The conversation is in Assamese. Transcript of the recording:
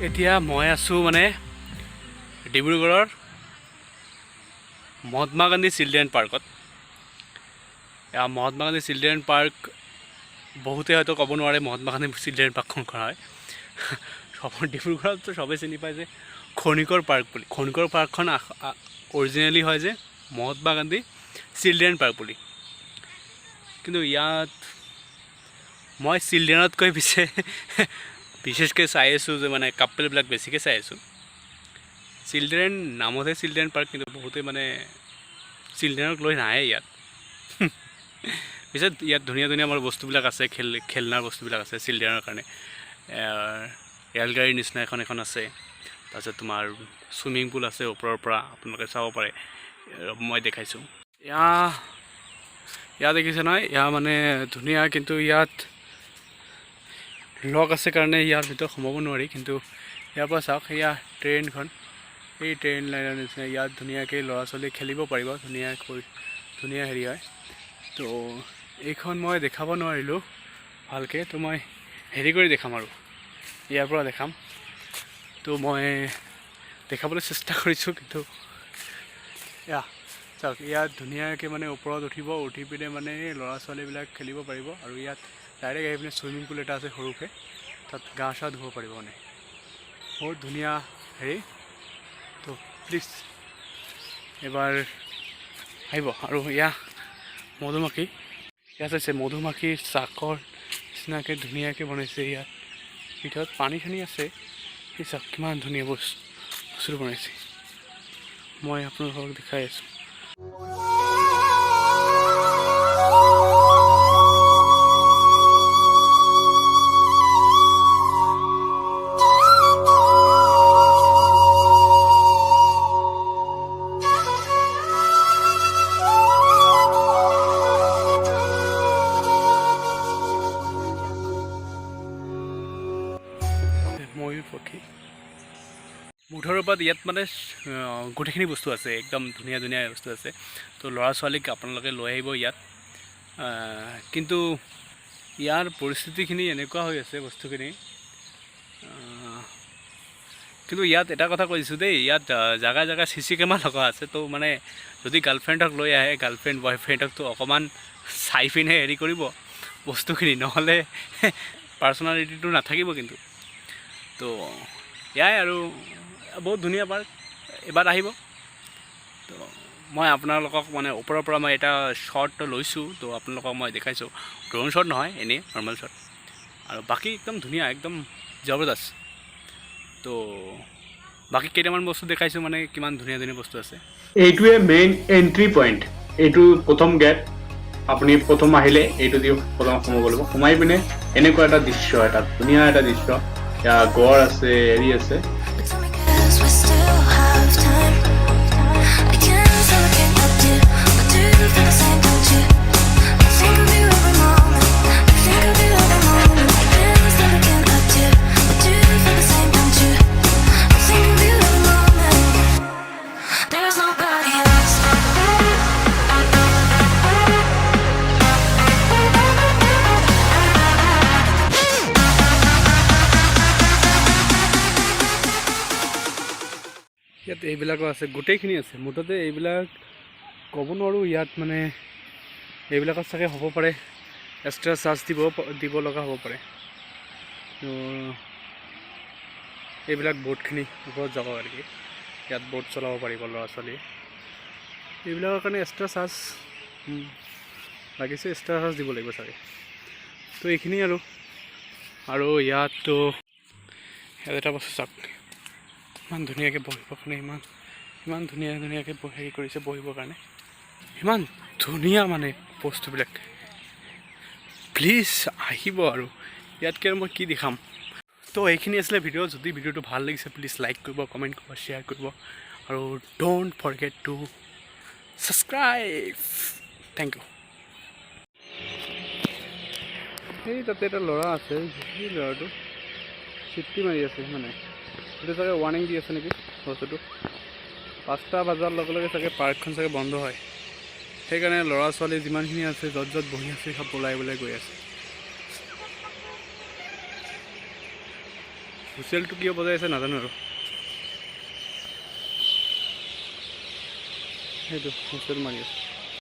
এতিয়া মই আছোঁ মানে ডিব্ৰুগড়ৰ মহাত্মা গান্ধী চিলড্ৰেন পাৰ্কত। মহাত্মা গান্ধী চিলড্ৰেন পাৰ্ক বহুতে হয়তো ক'ব নোৱাৰে মহাত্মা গান্ধী চিলড্ৰেন পাৰ্ক কোনখন হয়। ডিব্ৰুগড়তো চবেই চিনি পায় যে খনিকৰ পাৰ্ক বুলি। খনিকৰ পাৰ্কখন অৰিজিনেলি হয় যে মহাত্মা গান্ধী চিলড্ৰেন পাৰ্ক বুলি। কিন্তু ইয়াত মই চিলড্ৰেনতকৈ বিশেষকৈ চাই আছোঁ যে মানে কাপলবিলাক বেছিকৈ চাই আছোঁ। চিলড্ৰেন নামতহে চিলড্ৰেন পাৰ্ক, কিন্তু বহুতে মানে চিলড্ৰেনক লৈ নাহে ইয়াত। পিছত ইয়াত ধুনীয়া ধুনীয়া আমাৰ বস্তুবিলাক আছে, খেলনাৰ বস্তুবিলাক আছে চিলড্ৰেনৰ কাৰণে। ৰেলগাড়ীৰ নিচিনা এখন আছে। তাৰপিছত তোমাৰ চুইমিং পুল আছে ওপৰৰ পৰা, আপোনালোকে চাব পাৰে। মই দেখাইছোঁ। ইয়াত দেখিছে নহয়, ইয়াৰ মানে ধুনীয়া, কিন্তু ইয়াত লক আছে কাৰণে ইয়াৰ ভিতৰত সোমাব নোৱাৰি। কিন্তু ইয়াৰ পৰা চাওক, এয়া ট্ৰেইনখন, এই ট্ৰেইন লাইনৰ নিচিনা। ইয়াত ধুনীয়াকৈ ল'ৰা ছোৱালী খেলিব পাৰিব, ধুনীয়া হেৰি হয়। তো এইখন মই দেখাব নোৱাৰিলোঁ ভালকৈ, তো মই হেৰি কৰি দেখাম আৰু ইয়াৰ পৰা দেখাম। তো মই দেখাবলৈ চেষ্টা কৰিছোঁ, কিন্তু চাওক ইয়াত ধুনীয়াকৈ মানে ওপৰত উঠি পিনে মানে ল'ৰা ছোৱালীবিলাক খেলিব পাৰিব। আৰু ইয়াত ডাইৰেক্ট আহি পিনে চুইমিং পুল এটা আছে সৰুকৈ, তাত গা চা ধুব পাৰিব। মানে বহুত ধুনীয়া হেৰি। তো প্লিজ এবাৰ আহিব। আৰু মধুমাখি, ইয়াত আছে মধুমাখিৰ চাকৰ নিচিনাকৈ ধুনীয়াকৈ বনাইছে। ইয়াত ভিতৰত পানী চানী আছে। সেই চাওক কিমান ধুনীয়া বস্তু বনাইছে। মই আপোনালোকক দেখাই আছোঁ। ময়ূৰ পক্ষী মুঠৰ ওপৰত ইয়াত মানে গোটেইখিনি বস্তু আছে, একদম ধুনীয়া ধুনীয়া বস্তু আছে। তো ল'ৰা ছোৱালীক আপোনালোকে লৈ আহিব ইয়াত। কিন্তু ইয়াৰ পৰিস্থিতিখিনি এনেকুৱা হৈ আছে বস্তুখিনি। কিন্তু ইয়াত এটা কথা কৈছোঁ দেই, ইয়াত জেগা CC কেমেৰা লগা আছে। তো মানে যদি গাৰ্লফ্ৰেণ্ডক লৈ আহে, গাৰ্লফ্ৰেণ্ড বয়ফ্ৰেণ্ডকতো অকণমান চাই পিনে হেৰি কৰিব বস্তুখিনি, নহ'লে পাৰ্চনেলিটিটো নাথাকিব। কিন্তু তো এয়াই আৰু, বহুত ধুনীয়া পাৰ্ক, এবাৰ আহিব। তো মই আপোনালোকক মানে ওপৰৰ পৰা মই এটা শ্বট লৈছোঁ, তো আপোনালোকক মই দেখাইছোঁ। ড্ৰোন শ্বট নহয়, এনেই নৰ্মেল শ্বট। আৰু বাকী একদম ধুনীয়া, একদম জবৰদস্ত। তো বাকী কেইটামান বস্তু দেখাইছোঁ, মানে কিমান ধুনীয়া ধুনীয়া বস্তু আছে। এইটোৱে মেইন এণ্ট্ৰি পইণ্ট, এইটো প্ৰথম গেট। আপুনি প্ৰথম আহিলে এইটো দি প্ৰথম সোমাব লাগিব। সোমাই পিনে এনেকুৱা এটা দৃশ্য, এটা ধুনীয়া এটা দৃশ্য। গড় আছে, হেৰি আছে। ইয়াত এইবিলাকো আছে, গোটেইখিনি আছে। মুঠতে এইবিলাক ক'ব নোৱাৰোঁ। ইয়াত মানে এইবিলাকত চাগে হ'ব পাৰে এক্সট্ৰা চাৰ্জ দিব লগা হ'ব পাৰে। তো এইবিলাক বোটখিনি ওপৰত যাব পাৰি, ইয়াত বোট চলাব পাৰিব ল'ৰা ছোৱালীয়ে। এইবিলাকৰ কাৰণে এক্সট্ৰা চাৰ্জ লাগিছে, এক্সট্ৰা চাৰ্জ দিব লাগিব চাগে। তো এইখিনি আৰু ইয়াততো এটা বস্তু চাওক, ইমান ধুনীয়াকৈ বহিবৰ কাৰণে, ইমান ধুনীয়াকৈ হেৰি কৰিছে বহিবৰ কাৰণে। ইমান ধুনীয়া মানে বস্তুবিলাক। প্লিজ আহিব। আৰু ইয়াতকৈ মই কি দেখাম। তো এইখিনি আছিলে ভিডিঅ'। যদি ভিডিঅ'টো ভাল লাগিছে প্লিজ লাইক কৰিব, কমেণ্ট কৰিব, শ্বেয়াৰ কৰিব আৰু don't forget to subscribe. Thank you. সেই তাতে এটা ল'ৰা আছে, সেই ল'ৰাটো চিটি মাৰি আছে, মানে সেইটো চাগে ৱাৰ্ণিং দি আছে নেকি বস্তুটো। 5টা বজাৰ লগে লগে চাগে পাৰ্কখন চাগে বন্ধ হয়, সেইকাৰণে ল'ৰা ছোৱালী যিমানখিনি আছে য'ত য'ত বহি আছে সব ওলাই গৈ আছে। হুইচেলটো কিয় বজাই আছে নাজানো আৰু, সেইটো হুইচেল মাৰি আছে।